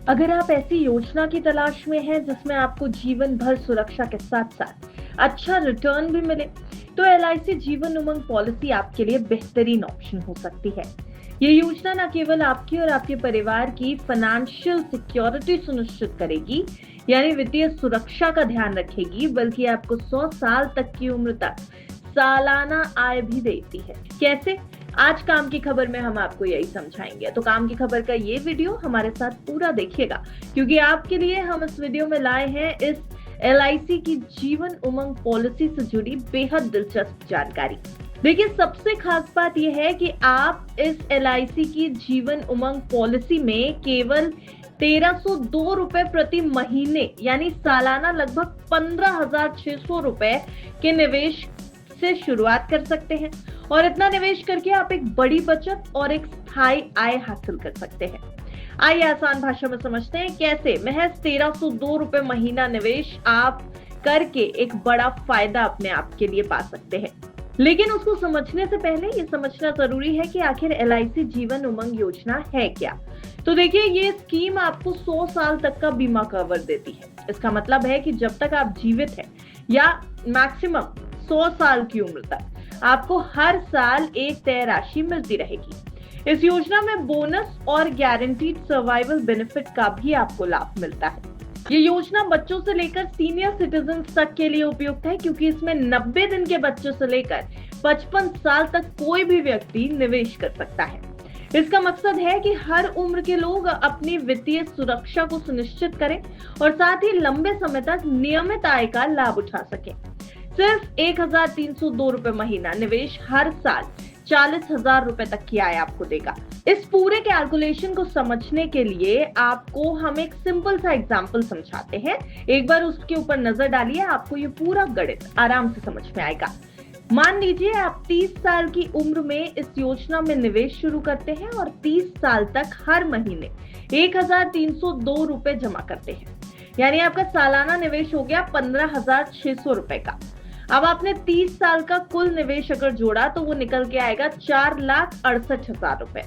अगर आप ऐसी योजना की तलाश में हैं जिसमें आपको जीवन भर सुरक्षा के साथ साथ अच्छा रिटर्न भी मिले, तो एलआईसी जीवन उमंग पॉलिसी आपके लिए बेहतरीन ऑप्शन हो सकती है। ये योजना न केवल आपकी और आपके परिवार की फाइनेंशियल सिक्योरिटी सुनिश्चित करेगी, यानी वित्तीय सुरक्षा का ध्यान रखेगी, बल्कि आपको 100 साल तक की उम्र तक सालाना आय भी देती है। कैसे? आज काम की खबर में हम आपको यही समझाएंगे। तो काम की खबर का ये वीडियो हमारे साथ पूरा देखिएगा, क्योंकि आपके लिए हम इस वीडियो में लाए हैं इस एलआईसी की जीवन उमंग पॉलिसी से जुड़ी बेहद दिलचस्प जानकारी। देखिए, सबसे खास बात यह है कि आप इस एलआईसी की जीवन उमंग पॉलिसी में केवल 1302 रुपए प्रति महीने यानी सालाना लगभग 15,600 रुपए के निवेश से शुरुआत कर सकते हैं, और इतना निवेश करके आप एक बड़ी बचत और एक स्थायी आय हासिल कर सकते हैं। आइए आसान भाषा में समझते हैं कैसे। महज 1302 रुपए महीना निवेश आप करके एक बड़ा फायदा अपने आप के लिए पा सकते हैं। लेकिन उसको समझने से पहले ये समझना जरूरी है कि आखिर एलआईसी जीवन उमंग योजना है क्या। तो देखिए, ये स्कीम आपको 100 साल तक का बीमा कवर देती है। इसका मतलब है कि जब तक आप जीवित हैं या मैक्सिमम 100 साल की उम्र तक आपको हर साल एक तय राशि मिलती रहेगी। इस योजना में बोनस और गारंटीड सर्वाइवल बेनिफिट का भी आपको लाभ मिलता है। ये योजना बच्चों से लेकर सीनियर सिटीजन्स तक के लिए उपयुक्त है, क्योंकि इसमें 90 दिन के बच्चों से लेकर 55 साल तक कोई भी व्यक्ति निवेश कर सकता है। इसका मकसद है कि हर उम्र के लोग अपनी वित्तीय सुरक्षा को सुनिश्चित करें और साथ ही लंबे समय तक नियमित आय का लाभ उठा सकें। सिर्फ 1,302 रुपए महीना निवेश हर साल 40,000 रुपए तक की आय आपको देगा। इस पूरे कैलकुलेशन को समझने के लिए आपको हम एक सिंपल सा एग्जांपल समझाते हैं। एक बार उसके ऊपर नजर डालिए, आपको ये पूरा गणित आराम से समझ में आएगा। मान लीजिए आप 30 साल की उम्र में इस योजना में निवेश शुरू करते हैं और 30 साल तक हर महीने 1,302 रुपए जमा करते हैं, यानी आपका सालाना निवेश हो गया 15,600 रुपए का। अब आपने 30 साल का कुल निवेश अगर जोड़ा तो वो निकल के आएगा 4,68,000 रुपए।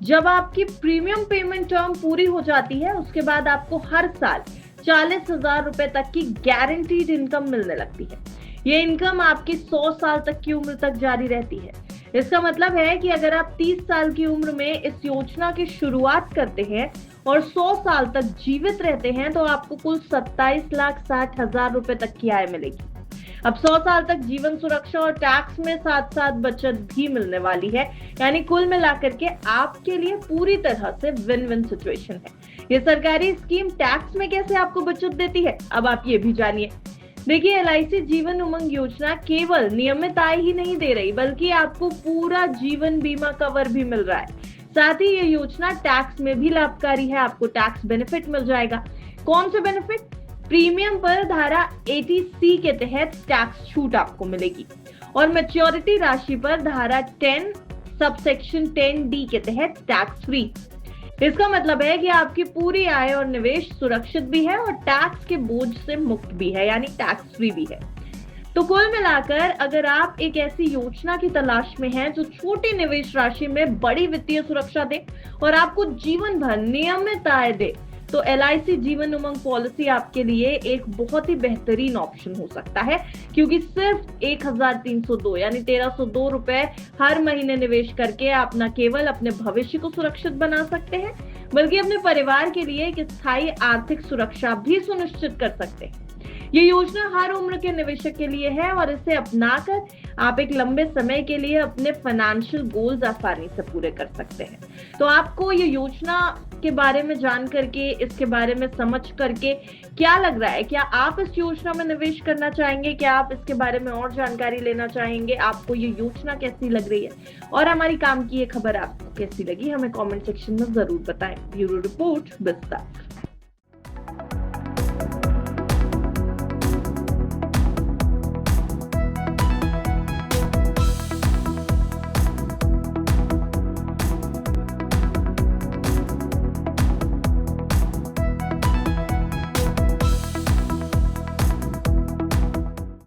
जब आपकी प्रीमियम पेमेंट टर्म पूरी हो जाती है, उसके बाद आपको हर साल 40,000 रुपए तक की गारंटीड इनकम मिलने लगती है। ये इनकम आपकी 100 साल तक की उम्र तक जारी रहती है। इसका मतलब है कि अगर आप 30 साल की उम्र में इस योजना की शुरुआत करते हैं और 100 साल तक जीवित रहते हैं, तो आपको कुल 27,60,000 रुपए तक की आय मिलेगी। अब 100 साल तक जीवन सुरक्षा और टैक्स में साथ साथ बचत भी मिलने वाली है, यानी कुल मिलाकर के आपके लिए पूरी तरह से विन विन सिचुएशन है। ये सरकारी स्कीम टैक्स में कैसे आपको बचत देती है, अब आप ये भी जानिए। देखिए, एलआईसी जीवन उमंग योजना केवल नियमित आय ही नहीं दे रही, बल्कि आपको पूरा जीवन बीमा कवर भी मिल रहा है। साथ ही ये योजना टैक्स में भी लाभकारी है। आपको टैक्स बेनिफिट मिल जाएगा। कौन से बेनिफिट? प्रीमियम पर धारा 80C के तहत टैक्स छूट आपको मिलेगी, और मैच्योरिटी राशि पर धारा 10 सबसेक्शन 10D के तहत टैक्स फ्री। इसका मतलब है कि आपकी पूरी आय और निवेश सुरक्षित भी है और टैक्स के बोझ से मुक्त भी है, यानी टैक्स फ्री भी है। तो कुल मिलाकर अगर आप एक ऐसी योजना की तलाश में हैं जो छोटी निवेश राशि में बड़ी वित्तीय सुरक्षा दे और आपको जीवन भर नियमित आय दे, तो एलआईसी जीवन उमंग पॉलिसी आपके लिए एक बहुत ही बेहतरीन ऑप्शन हो सकता है, क्योंकि सिर्फ 1,302 यानी 1302 रुपए हर महीने निवेश करके आप न केवल अपने भविष्य को सुरक्षित बना सकते हैं, बल्कि अपने परिवार के लिए एक स्थायी आर्थिक सुरक्षा भी सुनिश्चित कर सकते हैं। ये योजना हर उम्र के निवेशक के लिए है, और इसे अपनाकर आप एक लंबे समय के लिए अपने फाइनेंशियल गोल्स आसानी से पूरे कर सकते हैं। तो आपको ये योजना के बारे में जान करके, इसके बारे में समझ करके क्या लग रहा है? क्या आप इस योजना में निवेश करना चाहेंगे? क्या आप इसके बारे में और जानकारी लेना चाहेंगे? आपको ये योजना कैसी लग रही है और हमारी काम की ये खबर आपको कैसी लगी? हमें कमेंट सेक्शन में जरूर बताएं। ब्यूरो रिपोर्ट, बिस्तर।